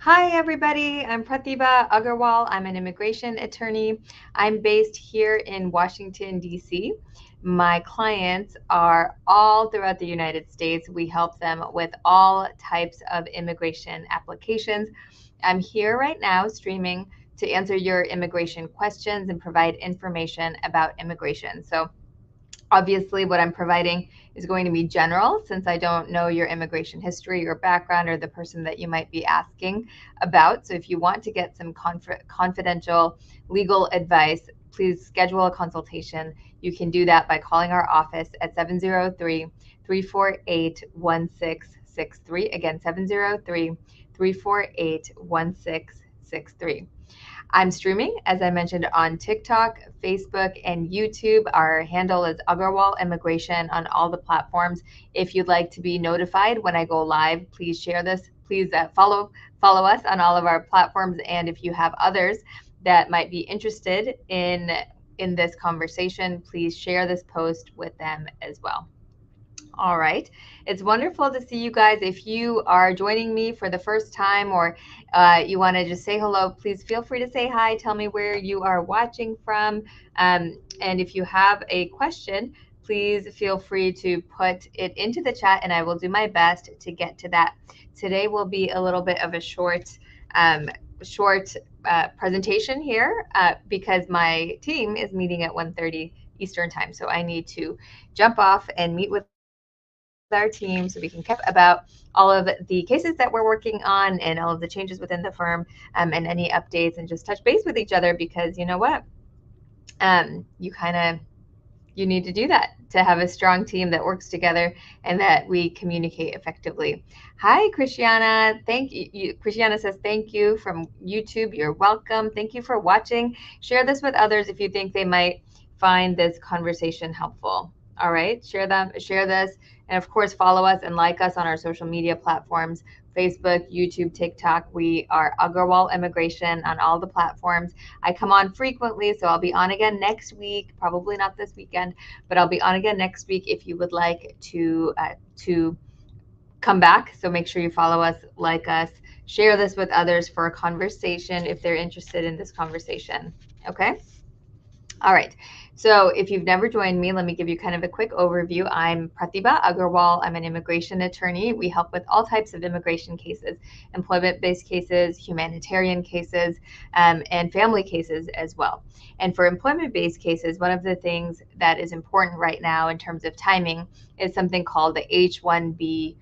Hi, everybody. I'm Pratibha Agarwal. I'm an immigration attorney. I'm based here in Washington, D.C. My clients are all throughout the United States. We help them with all types of immigration applications. I'm here right now streaming to answer your immigration questions and provide information about immigration. So obviously, what I'm providing is going to be general since I don't know your immigration history or background or the person that you might be asking about. So if you want to get some confidential legal advice, please schedule a consultation. You can do that by calling our office at 703-348-1663. Again, 703-348-1663. I'm streaming, as I mentioned, on TikTok, Facebook, and YouTube. Our handle is Agarwal Immigration on all the platforms. If you'd like to be notified when I go live, please share this. Please follow us on all of our platforms. And if you have others that might be interested in this conversation, please share this post with them as well. All right. It's wonderful to see you guys. If you are joining me for the first time or you want to just say hello, please feel free to say hi. Tell me where you are watching from. And if you have a question, please feel free to put it into the chat and I will do my best to get to that. Today will be a little bit of a short presentation here because my team is meeting at 1:30 Eastern time. So I need to jump off and meet with our team so we can catch up about all of the cases that we're working on and all of the changes within the firm and any updates and just touch base with each other because you know what? You need to do that to have a strong team that works together and that we communicate effectively. Hi, Christiana. Thank you. Christiana says, thank you from YouTube. You're welcome. Thank you for watching. Share this with others if you think they might find this conversation helpful. All right, share this. And of course, follow us and like us on our social media platforms, Facebook, YouTube, TikTok. We are Agarwal Immigration on all the platforms. I come on frequently, so I'll be on again next week, probably not this weekend, but I'll be on again next week if you would like to come back. So make sure you follow us, like us, share this with others for a conversation if they're interested in this conversation. Okay? All right. So if you've never joined me, let me give you kind of a quick overview. I'm Pratibha Agarwal. I'm an immigration attorney. We help with all types of immigration cases, employment-based cases, humanitarian cases, and family cases as well. And for employment-based cases, one of the things that is important right now in terms of timing is something called the H-1B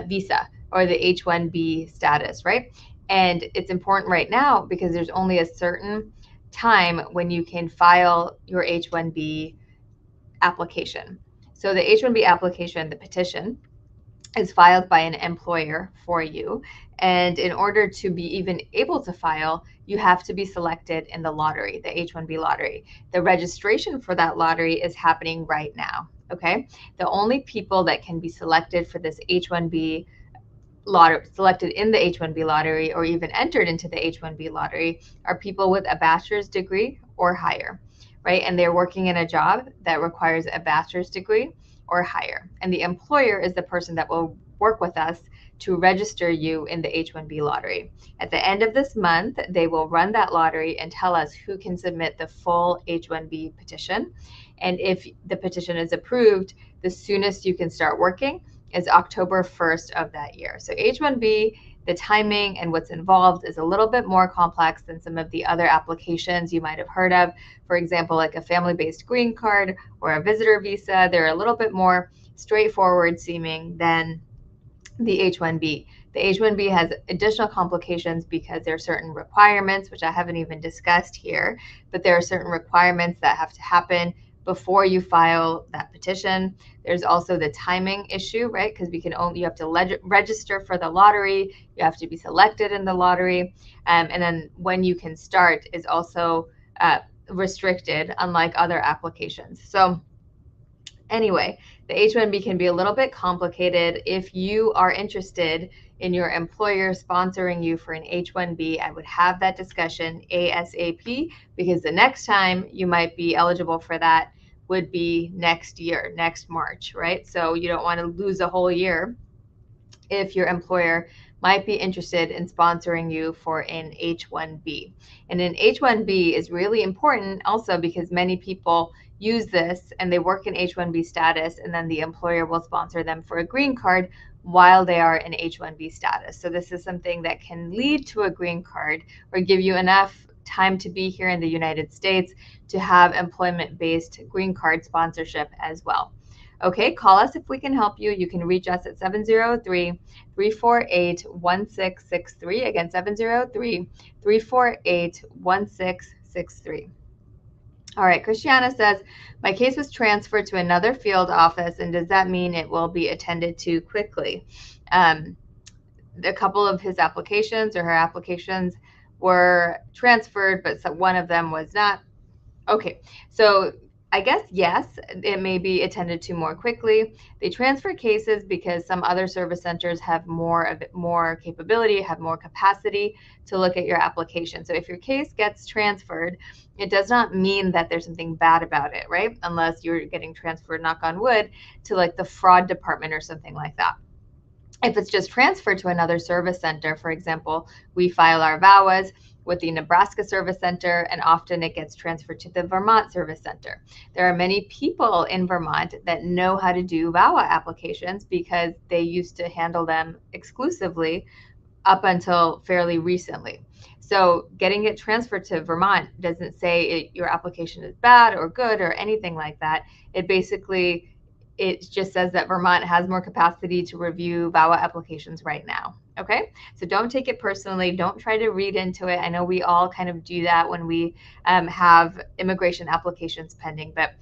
visa or the H-1B status, right? And it's important right now because there's only a certain time when you can file your H-1B application. So the H-1B application, the petition, is filed by an employer for you. And in order to be even able to file, you have to be selected in the lottery, the H-1B lottery. The registration for that lottery is happening right now, okay? The only people that can be selected for this H-1B lottery, selected in the H-1B lottery or even entered into the H-1B lottery are people with a bachelor's degree or higher, right? And they're working in a job that requires a bachelor's degree or higher. And the employer is the person that will work with us to register you in the H-1B lottery. At the end of this month, they will run that lottery and tell us who can submit the full H-1B petition. And if the petition is approved, the soonest you can start working is October 1st of that year. So H-1B, the timing and what's involved is a little bit more complex than some of the other applications you might have heard of. For example, like a family-based green card or a visitor visa, they're a little bit more straightforward seeming than the H-1B. The H-1B has additional complications because there are certain requirements, which I haven't even discussed here, but there are certain requirements that have to happen before you file that petition. There's also the timing issue, right? Because you have to register for the lottery, you have to be selected in the lottery, and then when you can start is also restricted, unlike other applications. So anyway, the H-1B can be a little bit complicated. If you are interested in your employer sponsoring you for an H-1B, I would have that discussion ASAP, because the next time you might be eligible for that would be next year, next March, right? So you don't want to lose a whole year if your employer might be interested in sponsoring you for an H-1B. And an H-1B is really important also because many people use this and they work in H-1B status, and then the employer will sponsor them for a green card while they are in H-1B status. So this is something that can lead to a green card or give you enough time to be here in the United States to have employment-based green card sponsorship as well. Okay, call us if we can help you. You can reach us at 703-348-1663. Again, 703-348-1663. All right, Christiana says, my case was transferred to another field office, and does that mean it will be attended to quickly? A couple of his applications or her applications were transferred, but one of them was not. Okay, so I guess yes, it may be attended to more quickly. They transfer cases because some other service centers have more capability, have more capacity to look at your application. So if your case gets transferred, it does not mean that there's something bad about it, right? Unless you're getting transferred, knock on wood, to like the fraud department or something like that. If it's just transferred to another service center, for example, we file our VAWAs with the Nebraska Service Center, and often it gets transferred to the Vermont Service Center. There are many people in Vermont that know how to do VAWA applications because they used to handle them exclusively up until fairly recently. So getting it transferred to Vermont doesn't say your application is bad or good or anything like that. It just says that Vermont has more capacity to review VAWA applications right now. Okay, so don't take it personally. Don't try to read into it. I know we all kind of do that when we have immigration applications pending, but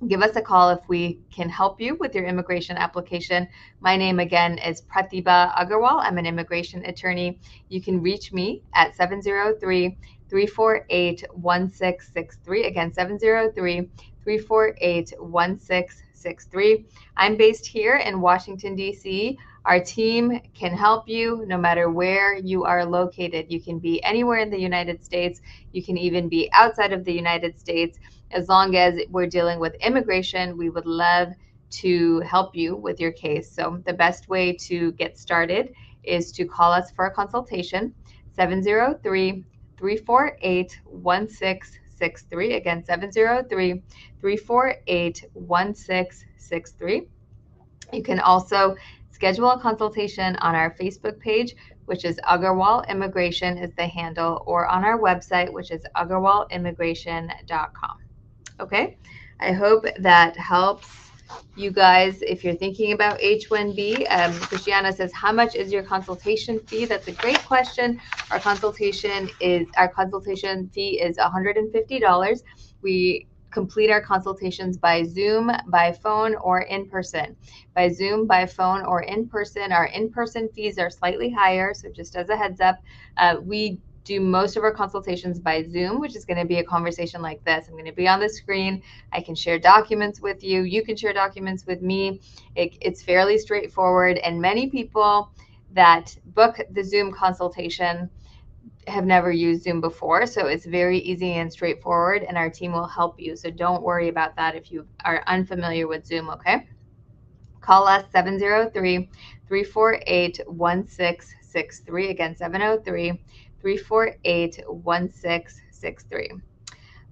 give us a call if we can help you with your immigration application. My name again is Pratibha Agarwal. I'm an immigration attorney. You can reach me at 703-348-1663. Again, 703-348-1663. I'm based here in Washington, D.C. Our team can help you no matter where you are located. You can be anywhere in the United States. You can even be outside of the United States. As long as we're dealing with immigration, we would love to help you with your case. So the best way to get started is to call us for a consultation, 703-348-1663. Again, 703-348-1663. You can also schedule a consultation on our Facebook page, which is Agarwal Immigration is the handle, or on our website, which is agarwalimmigration.com. Okay, I hope that helps you guys if you're thinking about H-1B. Christiana says, how much is your consultation fee? That's a great question. Our consultation fee is $150. We complete our consultations by Zoom, by phone, or in person. By Zoom, by phone, or in person. Our in-person fees are slightly higher, so just as a heads up, we do most of our consultations by Zoom, which is going to be a conversation like this. I'm going to be on the screen. I can share documents with you. You can share documents with me. It's fairly straightforward, and many people that book the Zoom consultation have never used Zoom before, so it's very easy and straightforward, and our team will help you. So don't worry about that if you are unfamiliar with Zoom, okay? Call us 703-348-1663. Again, 703-348-1663.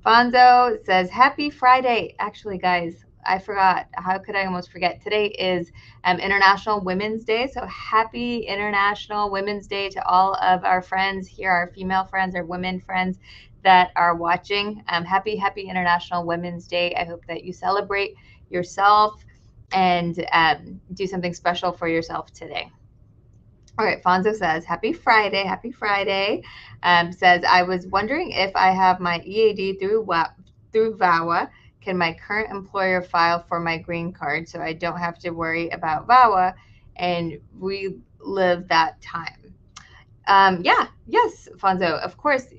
Fonzo says, happy Friday. Actually, guys, I forgot. How could I almost forget? Today is International Women's Day. So happy International Women's Day to all of our friends here, our female friends, our women friends that are watching. Happy International Women's Day. I hope that you celebrate yourself and do something special for yourself today. All right, Fonzo says, happy Friday. Says, I was wondering if I have my EAD through VAWA, can my current employer file for my green card so I don't have to worry about VAWA and relive that time? Yes, Fonzo, of course,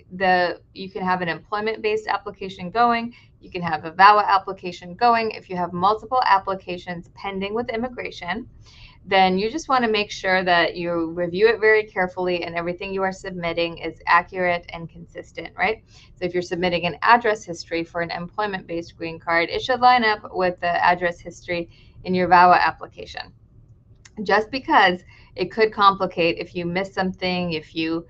you can have an employment-based application going. You can have a VAWA application going. If you have multiple applications pending with immigration, then you just want to make sure that you review it very carefully and everything you are submitting is accurate and consistent, right? So if you're submitting an address history for an employment-based green card, it should line up with the address history in your VAWA application. Just because it could complicate if you miss something, if you,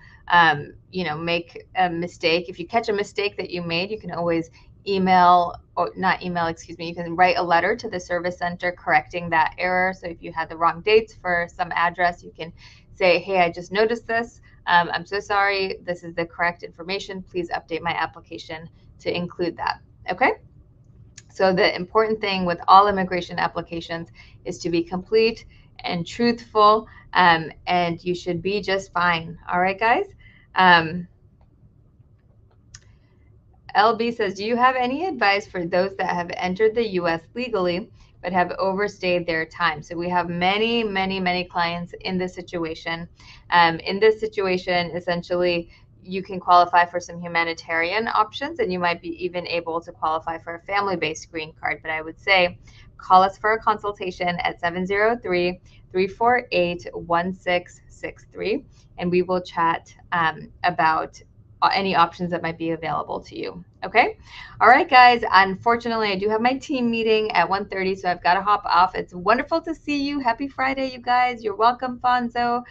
make a mistake. If you catch a mistake that you made, you can always email, or not email, excuse me, you can write a letter to the service center correcting that error. So if you had the wrong dates for some address, you can say, hey, I just noticed this. I'm so sorry. This is the correct information. Please update my application to include that. Okay? So the important thing with all immigration applications is to be complete and truthful, and you should be just fine. All right, guys? LB says, do you have any advice for those that have entered the U.S. legally but have overstayed their time? So we have many, many, many clients in this situation. In this situation, essentially, you can qualify for some humanitarian options, and you might be even able to qualify for a family-based green card. But I would say call us for a consultation at 703-348-1663, and we will chat about any options that might be available to you. Okay. All right, guys. Unfortunately, I do have my team meeting at 1:30, so I've got to hop off. It's wonderful to see you. Happy Friday, you guys. You're welcome, Fonzo.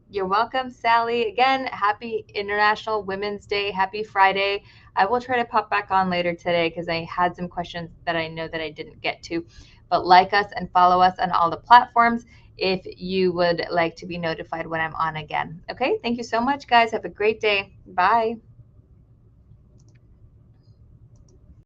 You're welcome, Sally. Again, happy International Women's Day. Happy Friday. I will try to pop back on later today because I had some questions that I know that I didn't get to. But like us and follow us on all the platforms if you would like to be notified when I'm on again. Okay, thank you so much, guys. Have a great day. Bye.